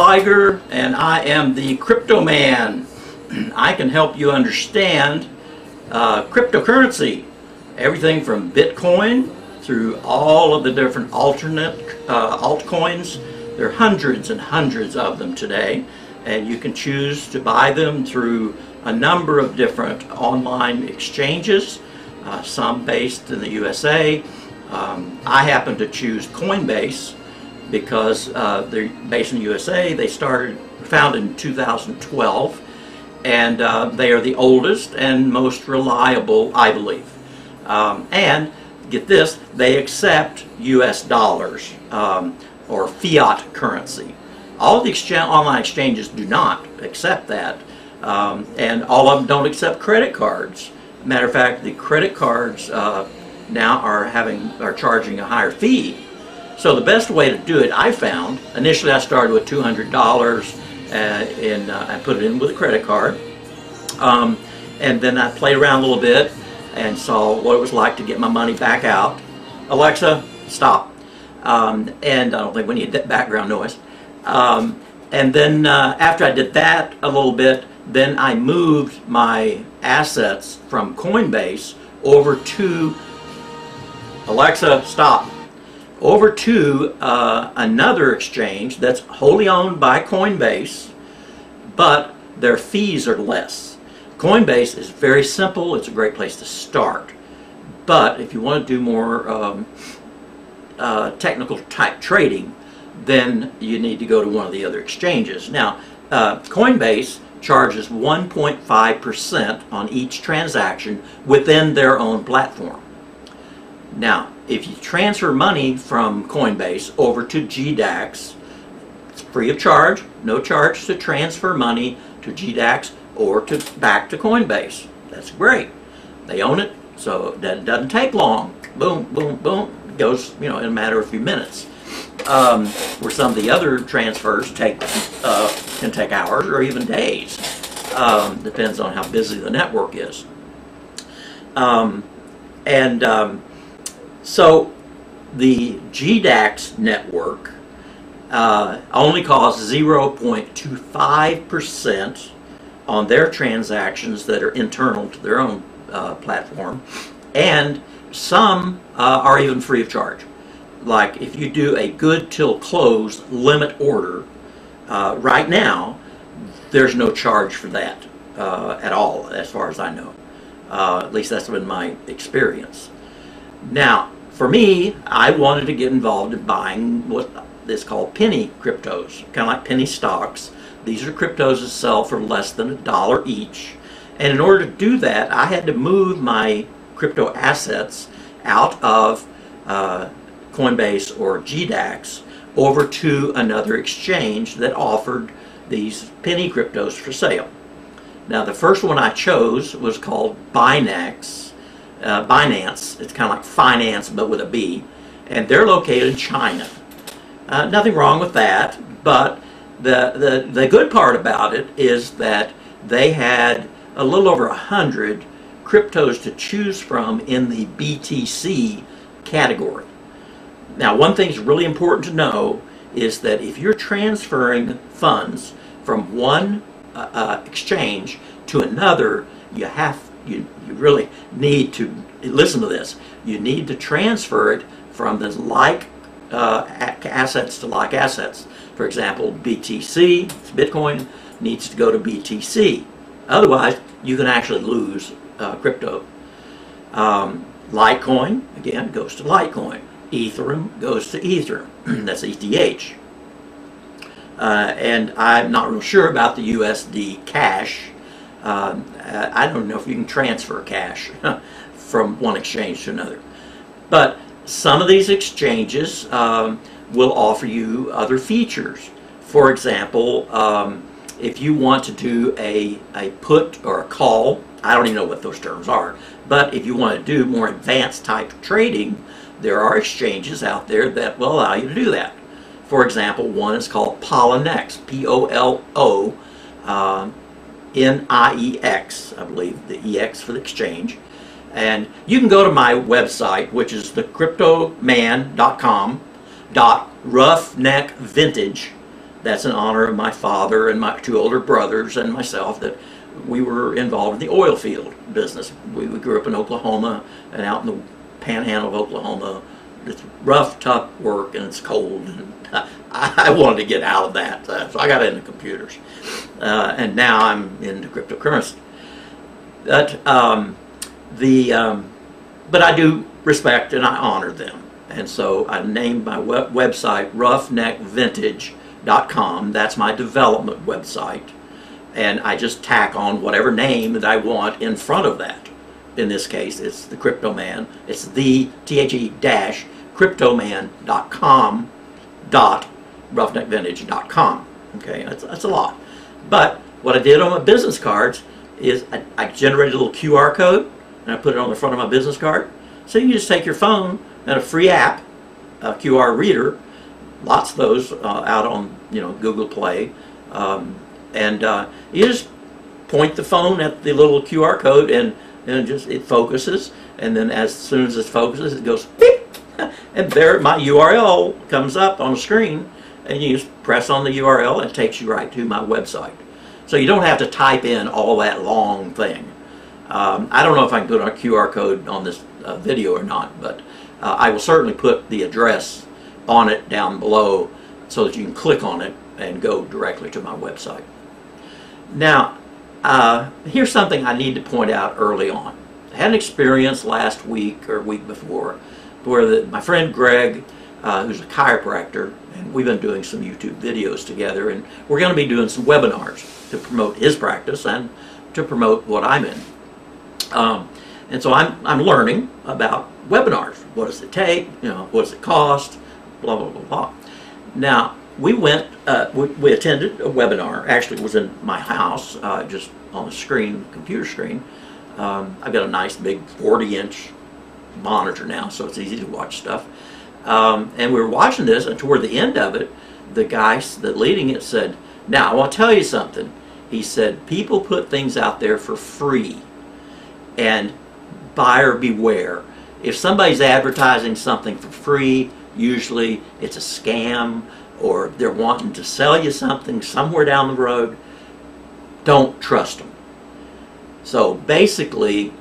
Sliger, and I am the CryptoMan. I can help you understand cryptocurrency, everything from Bitcoin through all of the different alternate altcoins. There are hundreds and hundreds of them today, and you can choose to buy them through a number of different online exchanges, some based in the USA. I happen to choose Coinbase because they're based in the USA. They founded in 2012, and they are the oldest and most reliable, I believe. And get this, they accept US dollars or fiat currency. All of the online exchanges do not accept that, and all of them don't accept credit cards. Matter of fact, the credit cards now are charging a higher fee. So the best way to do it, I found, initially I started with $200 and I put it in with a credit card. And then I played around a little bit and saw what it was like to get my money back out. Alexa, stop. And I don't think we need that background noise. And then after I did that a little bit, then I moved my assets from Coinbase over to, Alexa, stop, over to another exchange that's wholly owned by Coinbase, but their fees are less. Coinbase is very simple. It's a great place to start. But if you want to do more technical type trading, then you need to go to one of the other exchanges. Now, Coinbase charges 1.5% on each transaction within their own platform. Now, if you transfer money from Coinbase over to GDAX, it's free of charge, no charge to transfer money to GDAX or back to Coinbase. That's great. They own it, so that doesn't take long. Boom, boom, boom. It goes, in a matter of a few minutes. Where some of the other transfers can take hours or even days. Depends on how busy the network is. So the GDAX network only costs 0.25% on their transactions that are internal to their own platform, and some are even free of charge. Like if you do a good till close limit order, right now there's no charge for that at all, as far as I know. At least that's been my experience. Now, for me, I wanted to get involved in buying what is called penny cryptos, kind of like penny stocks. These are cryptos that sell for less than $1 each. And in order to do that, I had to move my crypto assets out of Coinbase or GDAX over to another exchange that offered these penny cryptos for sale. Now, the first one I chose was called Binance. It's kind of like finance but with a B, and they're located in China. Nothing wrong with that, but the good part about it is that they had a little over 100 cryptos to choose from in the BTC category. Now, one thing that's really important to know is that if you're transferring funds from one exchange to another, you really need to listen to this. You need to transfer it from the like assets to like assets. For example, BTC, Bitcoin, needs to go to BTC. Otherwise, you can actually lose crypto. Litecoin, again, goes to Litecoin. Ethereum goes to Ether. That's ETH. And I'm not real sure about the USD cash. I don't know if you can transfer cash from one exchange to another. But some of these exchanges will offer you other features. For example, if you want to do a put or a call, I don't even know what those terms are, but if you want to do more advanced type trading, there are exchanges out there that will allow you to do that. For example, one is called Poloniex, P-O-L-O-N-I-E-X, I believe, the EX for the exchange. And you can go to my website, which is the CryptoMan.com.roughneckvintage that's in honor of my father and my 2 older brothers and myself, that we were involved in the oil field business. We grew up in Oklahoma and out in the panhandle of Oklahoma. It's rough, tough work, and it's cold, and I wanted to get out of that, so I got into computers, and now I'm into cryptocurrency. But but I do respect and I honor them, and so I named my website roughneckvintage.com. That's my development website, and I just tack on whatever name that I want in front of that. In this case, it's the CryptoMan. It's the CryptoMan.com roughneckvintage.com. Okay, that's a lot. But what I did on my business cards is I generated a little QR code and I put it on the front of my business card. So you just take your phone and a free app, a QR reader, lots of those out on Google Play, and you just point the phone at the little QR code and it focuses, and then as soon as it focuses, it goes beep, and there my URL comes up on the screen, and you just press on the URL and it takes you right to my website. So you don't have to type in all that long thing. I don't know if I can put a QR code on this video or not, but I will certainly put the address on it down below so that you can click on it and go directly to my website. Now, here's something I need to point out early on. I had an experience last week or week before where my friend Greg, who's a chiropractor, and we've been doing some YouTube videos together, and we're going to be doing some webinars to promote his practice and to promote what I'm in. And so I'm learning about webinars. What does it take? What does it cost? Blah, blah, blah, blah. Now, we went, we attended a webinar. Actually, it was in my house, just on the screen, computer screen. I've got a nice big 40-inch monitor now, so it's easy to watch stuff. And we were watching this, and toward the end of it, the guy that leading it said, "Now, I want to tell you something." He said, "People put things out there for free, and buyer beware. If somebody's advertising something for free, usually it's a scam, or they're wanting to sell you something somewhere down the road. Don't trust them." So basically,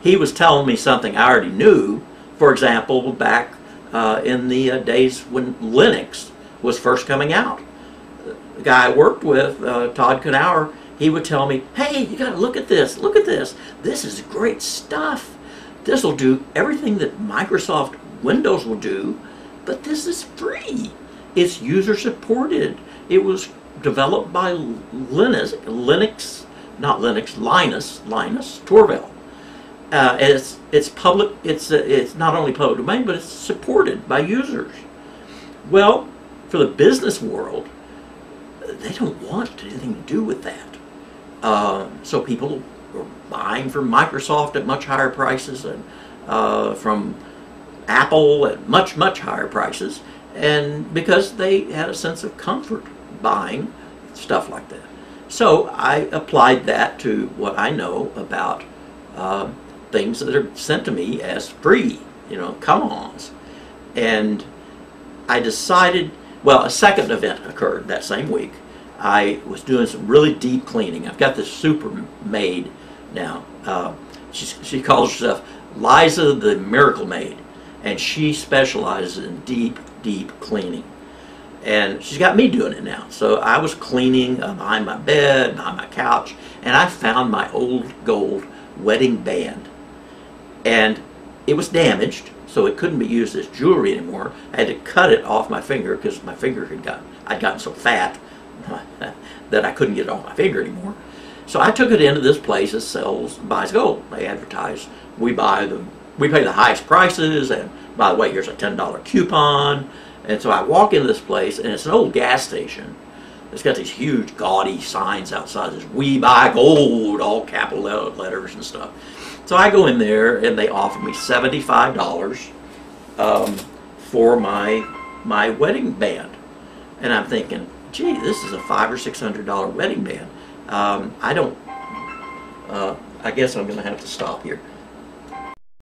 he was telling me something I already knew. For example, back in the days when Linux was first coming out, the guy I worked with, Todd Knauer, he would tell me, "Hey, you got to look at this. Look at this. This is great stuff. This will do everything that Microsoft Windows will do, but this is free. It's user supported. It was developed by Linus Torvald. It's public. It's not only public domain, but it's supported by users." Well, for the business world, they don't want anything to do with that. So people are buying from Microsoft at much higher prices, and from Apple at much higher prices, and because they had a sense of comfort buying stuff like that. So I applied that to what I know about things that are sent to me as free, come-ons. And I decided, well, a second event occurred that same week. I was doing some really deep cleaning. I've got this super maid now. She calls herself Liza the Miracle Maid, and she specializes in deep cleaning. And she's got me doing it now. So I was cleaning behind my bed, behind my couch, and I found my old gold wedding band. And it was damaged, so it couldn't be used as jewelry anymore. I had to cut it off my finger because my finger I'd gotten so fat that I couldn't get it off my finger anymore. So I took it into this place that buys gold. They advertise, we pay the highest prices, and by the way, here's a $10 coupon. And so I walk into this place, and it's an old gas station. It's got these huge gaudy signs outside. This "We Buy Gold," all capital letters and stuff. So I go in there, and they offer me $75 for my wedding band. And I'm thinking, gee, this is a $500 or $600 wedding band. I guess I'm going to have to stop here.